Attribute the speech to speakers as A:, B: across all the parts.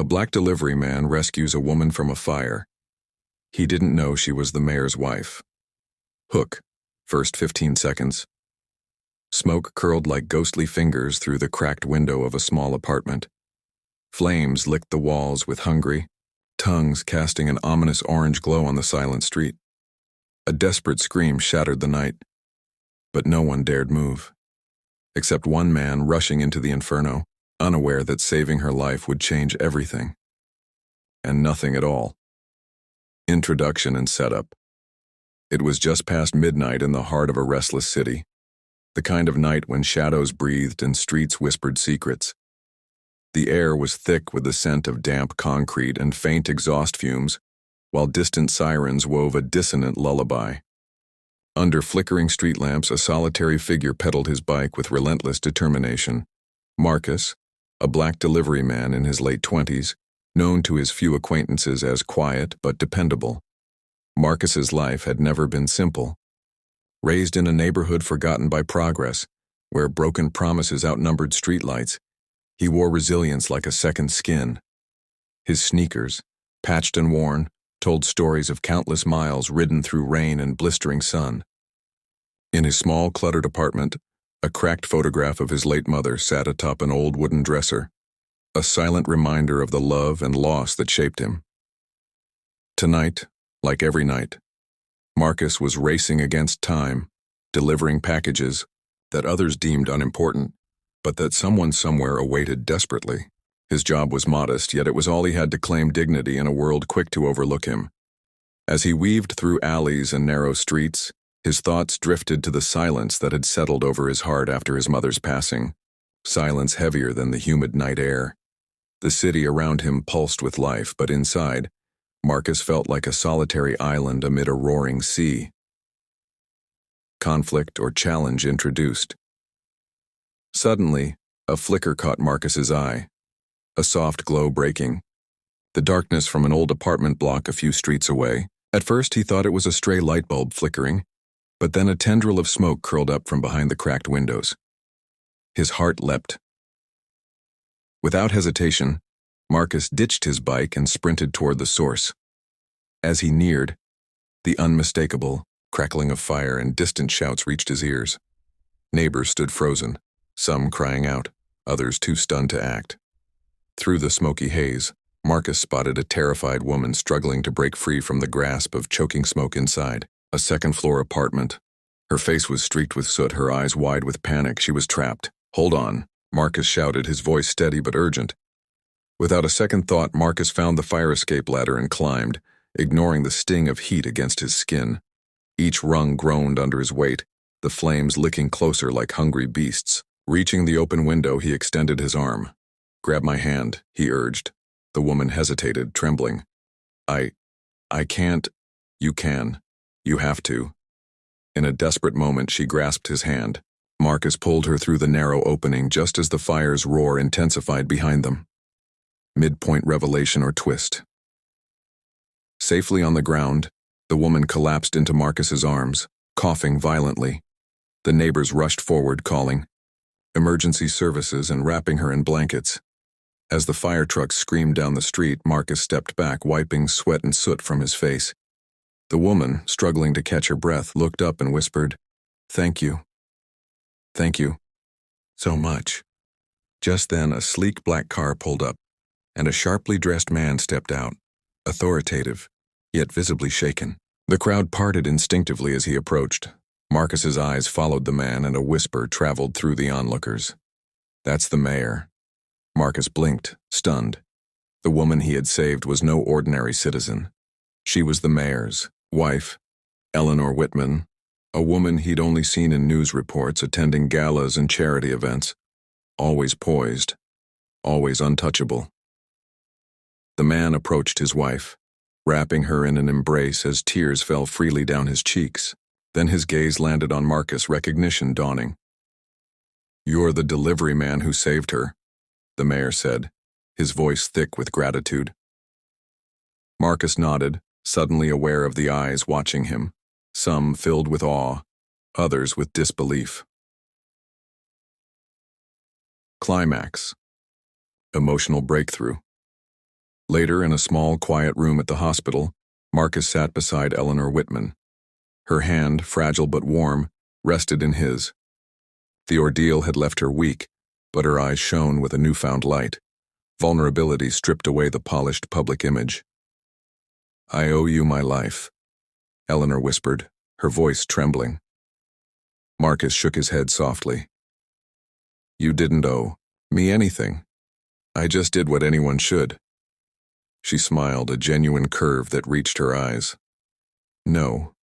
A: A black delivery man rescues a woman from a fire. He didn't know she was the mayor's wife. Hook. First 15 seconds. Smoke curled like ghostly fingers through the cracked window of a small apartment. Flames licked the walls with hungry tongues, casting an ominous orange glow on the silent street. A desperate scream shattered the night, but no one dared move, except one man rushing into the inferno, unaware that saving her life would change everything. And nothing at all. Introduction and setup. It was just past midnight in the heart of a restless city, the kind of night when shadows breathed and streets whispered secrets. The air was thick with the scent of damp concrete and faint exhaust fumes, while distant sirens wove a dissonant lullaby. Under flickering street lamps, a solitary figure pedaled his bike with relentless determination. Marcus, a black delivery man in his late 20s, known to his few acquaintances as quiet but dependable. Marcus's life had never been simple. Raised in a neighborhood forgotten by progress, where broken promises outnumbered streetlights, he wore resilience like a second skin. His sneakers, patched and worn, told stories of countless miles ridden through rain and blistering sun. In his small, cluttered apartment, a cracked photograph of his late mother sat atop an old wooden dresser, a silent reminder of the love and loss that shaped him. Tonight, like every night, Marcus was racing against time, delivering packages that others deemed unimportant, but that someone somewhere awaited desperately. His job was modest, yet it was all he had to claim dignity in a world quick to overlook him. As he weaved through alleys and narrow streets, his thoughts drifted to the silence that had settled over his heart after his mother's passing, silence heavier than the humid night air. The city around him pulsed with life, but inside, Marcus felt like a solitary island amid a roaring sea. Conflict or challenge introduced. Suddenly, a flicker caught Marcus's eye, a soft glow breaking. The darkness from an old apartment block a few streets away. At first he thought it was a stray light bulb flickering, but then a tendril of smoke curled up from behind the cracked windows. His heart leapt. Without hesitation, Marcus ditched his bike and sprinted toward the source. As he neared, the unmistakable crackling of fire and distant shouts reached his ears. Neighbors stood frozen, some crying out, others too stunned to act. Through the smoky haze, Marcus spotted a terrified woman struggling to break free from the grasp of choking smoke inside. A second-floor apartment. Her face was streaked with soot, her eyes wide with panic. She was trapped. "Hold on," Marcus shouted, his voice steady but urgent. Without a second thought, Marcus found the fire escape ladder and climbed, ignoring the sting of heat against his skin. Each rung groaned under his weight, the flames licking closer like hungry beasts. Reaching the open window, he extended his arm. "Grab my hand," he urged. The woman hesitated, trembling. I can't." "You can. You have to." In a desperate moment, she grasped his hand. Marcus pulled her through the narrow opening just as the fire's roar intensified behind them. Midpoint revelation or twist. Safely on the ground, the woman collapsed into Marcus's arms, coughing violently. The neighbors rushed forward, calling emergency services and wrapping her in blankets. As the fire truck screamed down the street, Marcus stepped back, wiping sweat and soot from his face. The woman, struggling to catch her breath, looked up and whispered, "Thank you. Thank you. So much." Just then, a sleek black car pulled up, and a sharply dressed man stepped out, authoritative, yet visibly shaken. The crowd parted instinctively as he approached. Marcus's eyes followed the man, and a whisper traveled through the onlookers. "That's the mayor." Marcus blinked, stunned. The woman he had saved was no ordinary citizen. She was the mayor's wife, Eleanor Whitman, a woman he'd only seen in news reports, attending galas and charity events, always poised, always untouchable. The man approached his wife, wrapping her in an embrace as tears fell freely down his cheeks. Then his gaze landed on Marcus, recognition dawning. "You're the delivery man who saved her," the mayor said, his voice thick with gratitude. Marcus nodded, suddenly aware of the eyes watching him, some filled with awe, others with disbelief. Climax. Emotional breakthrough. Later, in a small, quiet room at the hospital, Marcus sat beside Eleanor Whitman. Her hand, fragile but warm, rested in his. The ordeal had left her weak, but her eyes shone with a newfound light. Vulnerability stripped away the polished public image. "I owe you my life," Eleanor whispered, her voice trembling. Marcus shook his head softly. "You didn't owe me anything. I just did what anyone should." She smiled, a genuine curve that reached her eyes. "No,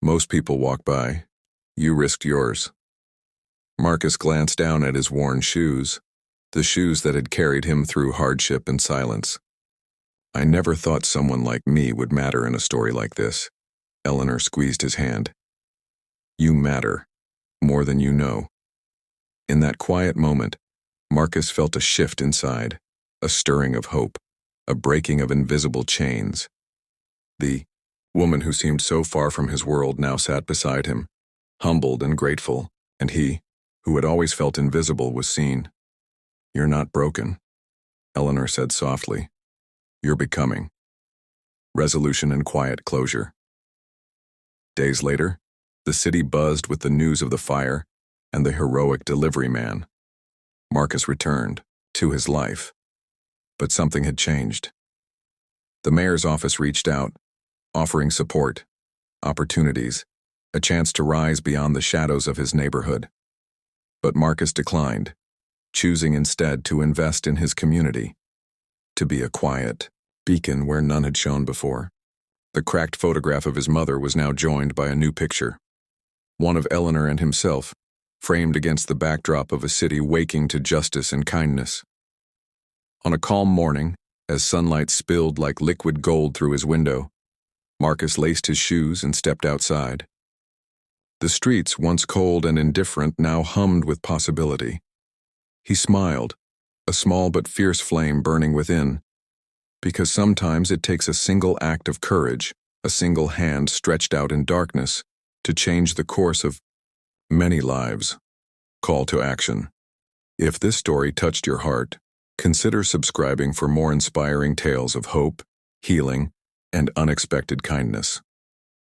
A: most people walk by. You risked yours." Marcus glanced down at his worn shoes, the shoes that had carried him through hardship and silence. "I never thought someone like me would matter in a story like this." Eleanor squeezed his hand. "You matter, more than you know." In that quiet moment, Marcus felt a shift inside, a stirring of hope, a breaking of invisible chains. The woman who seemed so far from his world now sat beside him, humbled and grateful, and he, who had always felt invisible, was seen. "You're not broken," Eleanor said softly. "You're becoming." Resolution and quiet closure. Days later, the city buzzed with the news of the fire and the heroic delivery man. Marcus returned to his life, but something had changed. The mayor's office reached out, offering support, opportunities, a chance to rise beyond the shadows of his neighborhood. But Marcus declined, choosing instead to invest in his community, to be a quiet beacon where none had shone before. The cracked photograph of his mother was now joined by a new picture, one of Eleanor and himself, framed against the backdrop of a city waking to justice and kindness. On a calm morning, as sunlight spilled like liquid gold through his window, Marcus laced his shoes and stepped outside. The streets, once cold and indifferent, now hummed with possibility. He smiled, a small but fierce flame burning within, because sometimes it takes a single act of courage, a single hand stretched out in darkness, to change the course of many lives. Call to action. If this story touched your heart, consider subscribing for more inspiring tales of hope, healing, and unexpected kindness.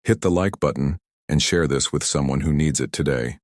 A: Hit the like button and share this with someone who needs it today.